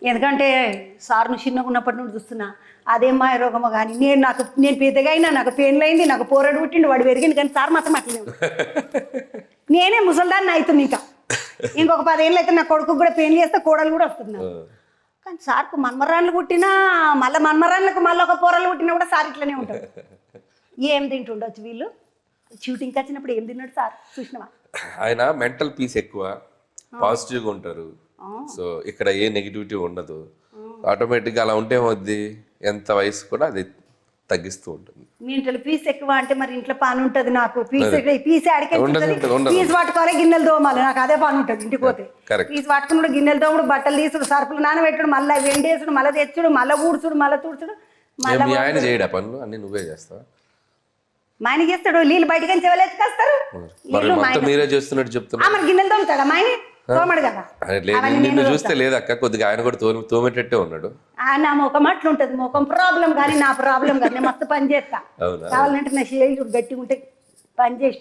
ఎందుకంటే సార్ను చిన్నగా ఉన్నప్పటి నుండి చూస్తున్నా అదేం మాయ రోగమో కానీ నేను పెద్దగా అయినా నాకు పెయిన్లు అయింది, నాకు పోరాడు పుట్టిండు, వాడు పెరిగింది, కానీ సార్ మాత్రం అట్లనే ఉన్నాడు. నేనే ముసల్దాన్ని అవుతుంది ఇంకొక 10 ఏళ్ళు అయితే నా కొడుకు కూడా పెయిన్లు చేస్తే కోడలు కూడా వస్తుంది. కానీ సార్కు మన్మరాన్లు పుట్టినా మళ్ళీ మన్మరాన్లకు మళ్ళీ ఒక పోరలు పుట్టినా కూడా సార్ ఇట్లనే ఉంటాడు. ఏం తింటుండొచ్చు వీళ్ళు? షూటింగ్కి వచ్చినప్పుడు ఏం తిన్నాడు సార్ చూసినవా? ఆయన మెంటల్ పీస్ ఎక్కువ, పాజిటివ్గా ఉంటారు. సో ఇక్కడ ఏ నెగిటివిటీ ఉండదు. ఆటోమేటిక్గా అలా ఉంటే ఏమవుద్ది, ఎంత వయసు కూడా అది తగ్గిస్తూ ఉంటుంది. మీ ఇంట్లో పీస్ ఎక్కువ అంటే మరి ఇంట్లో పని ఉంటుంది. నాకు పీస్ అడిగే పీస్ పట్టుకోవాలి, గిన్నెలు దోమాలి, నాకు అదే పని ఉంటుంది. ఇంటికి పోతే పీస్ పట్టుకున్నాడు, గిన్నెలు దోముడు, బట్టలు తీసుడు, సరుకులు నానబెట్టుడు, మళ్ళీ వెండేసుడు, మళ్ళీ తెచ్చుడు, మళ్ళీ ఊడ్చుడు, మళ్ళీ తుడుచుడు. మీ ఆయన చేయడా పనులు అన్ని నువ్వే చేస్తావా? మా ఆయన చేస్తాడు. నీళ్ళు బయటకి చెవలేసుకొస్తారు, మీరే చేస్తున్నట్టు చెప్తున్నా. మరి గిన్నెలు తోముతాడా మా ఆయన? తోమడు కదా. నిన్ను చూస్తే లేదక్క, కొద్దిగా ఆయన కూడా తోమేటట్టే ఉన్నాడు. నా ముఖం అట్లుంటది, ముఖం ప్రాబ్లం కానీ నా ప్రాబ్లం కానీ నేను మస్తు పని చేస్తా. కావాలంటే నా షేలు గట్టిగా ఉంటే పని చేసి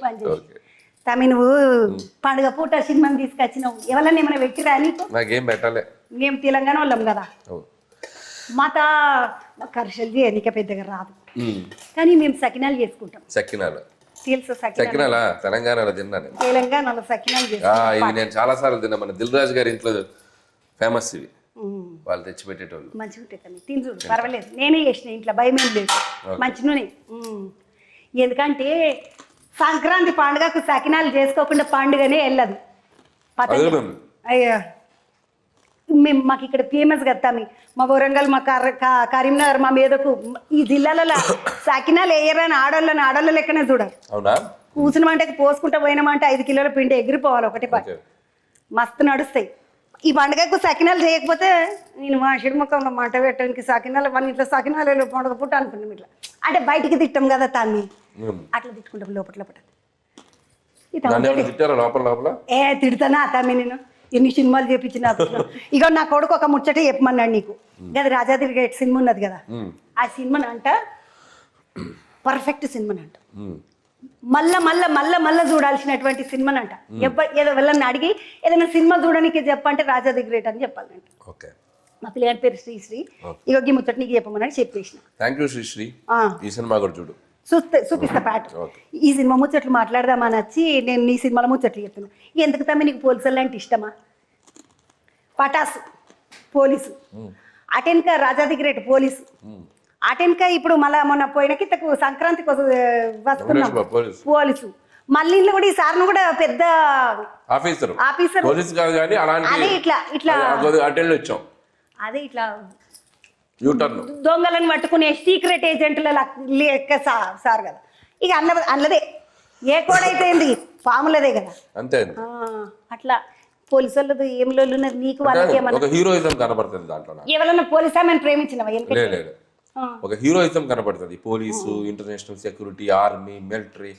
తమి నువ్వు పండుగ పూట సినిమాని తీసుకొచ్చినావు, ఎవరన్నా ఏమైనా పెట్టిరా నీకు? నాకేం పెట్టాలి, మేము తెలంగాణ వాళ్ళం కదా. మాత కర్షలు చేయనిక పెద్దగా రాదు, కానీ మేము సకినాలు చేసుకుంటాం. సకినాలు తెలుసు? సకినాలా తెలంగాణలో తిన్నాను. తెలంగాణలో సకినాలు ఇవి నేను చాలా సార్లు తిన్నా. మన దిల్ రాజు గారి ఇంట్లో ఫేమస్ ఇవి, వాళ్ళు తెచ్చి పెట్టేటోళ్ళు. మంచిగా ఉంటాయి, తిని చూడు, పర్వాలేదు. నేనే చేసిన ఇంట్లో, భయం ఏం లేదు, మంచి నూనె. ఎందుకంటే సంక్రాంతి పండుగకు సకినాలు చేసుకోకుండా పండుగనే వెళ్ళదు. అయ్యా మేము మాకు ఇక్కడ ఫేమస్ కదా, మా వరంగల్, మా కరీంనగర్, మా మీదకు ఈ జిల్లాలలో సకినాలు వేయరని ఆడోళ్ళ లెక్కనే చూడరు. కూర్చున్నమంటే పోసుకుంటా పోయినామంటే 5 కిలోల పిండి ఎగిరిపోవాలి ఒకటి పాటు, మస్తు నడుస్తాయి. ఈ పండుగకు సకినాలు చేయకపోతే నేను మా షిడి ముఖంలో మంట పెట్టడానికి సకినాలు వాళ్ళ ఇంట్లో సకినాలు పండుగ పుట్ట అనుకున్నాం. ఇట్లా అంటే బయటికి తిట్టాం కదా తాన్ని, అట్లా తిట్టుకుంటాం లోపల. తిడతానా తమ్మి? నేను ఎన్ని సినిమాలు చేపించిన. ఇక నా కొడుకు ఒక ముచ్చట చెప్పమన్నాడు నీకు కదా, రాజాది సినిమా ఉన్నది కదా, ఆ సినిమాని అంట పర్ఫెక్ట్ సినిమాని అంట, మళ్ళా చూడాల్సినటువంటి సినిమాని అంట. ఏదో వెళ్ళని అడిగి ఏదైనా సినిమా చూడడానికి చెప్పంటే రాజాది గ్రేట్ అని చెప్పాలంట. మా పిల్లగారి పేరు శ్రీశ్రీ. ఇక ఈ ముచ్చట నీకు చెప్పమని చెప్పేసిన. ఈ సినిమా కూడా చూడు, చూపిస్తా పాట. ఈ సినిమా ముచ్చట్లు మాట్లాడదామని వచ్చి నేను నీ సినిమాలో ముచ్చట్లు చెప్తున్నాను. ఎందుకు తమ్మి నీకు పోలీసులు అంటే ఇష్టమా? పటాసు పోలీసు, అటెన్క రాజాది గ్రేట్ పోలీసు, అటెన్క ఇప్పుడు మళ్ళా మొన్న పోయిన కిందకు సంక్రాంతికి వస్తున్నాం పోలీసు. మళ్ళీ ఇంట్లో కూడా ఈ సార్ను కూడా పెద్ద ఆఫీసర్ అదే ఇట్లా దొంగలను పట్టుకునే సీక్రెట్ ఏజెంట్ల లెక్క సార్ కదా. ఇక అన్నదే ఏ కోడైతే ఏంది, పాములదే కదా. అంతే అట్లా పోలీసు వాళ్ళది ఏం ఉన్నది నీకు వాళ్ళకి ఏమన్నా హీరోయిజం కనబడుతుంది దాంట్లో. ఎవరన్నా పోలీస్ ఆమెను ప్రేమించినవా? ఒక హీరోయిజం కనబడుతుంది. Police, international security, army, military,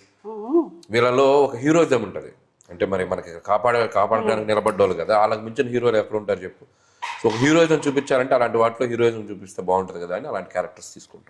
వీళ్ళలో ఒక హీరోయిజం ఉంటుంది. అంటే మరి మనకి కాపాడడానికి నిలబడ్డోళ్ళు కదా, వాళ్ళకి మించిన హీరోలు ఎక్కడ ఉంటారు చెప్పు. సో ఒక హీరోయిజం చూపించాలంటే అలాంటి వాటిలో హీరోయిజం చూపిస్తే బాగుంటుంది కదా అని అలాంటి క్యారెక్టర్స్ తీసుకుంటారు.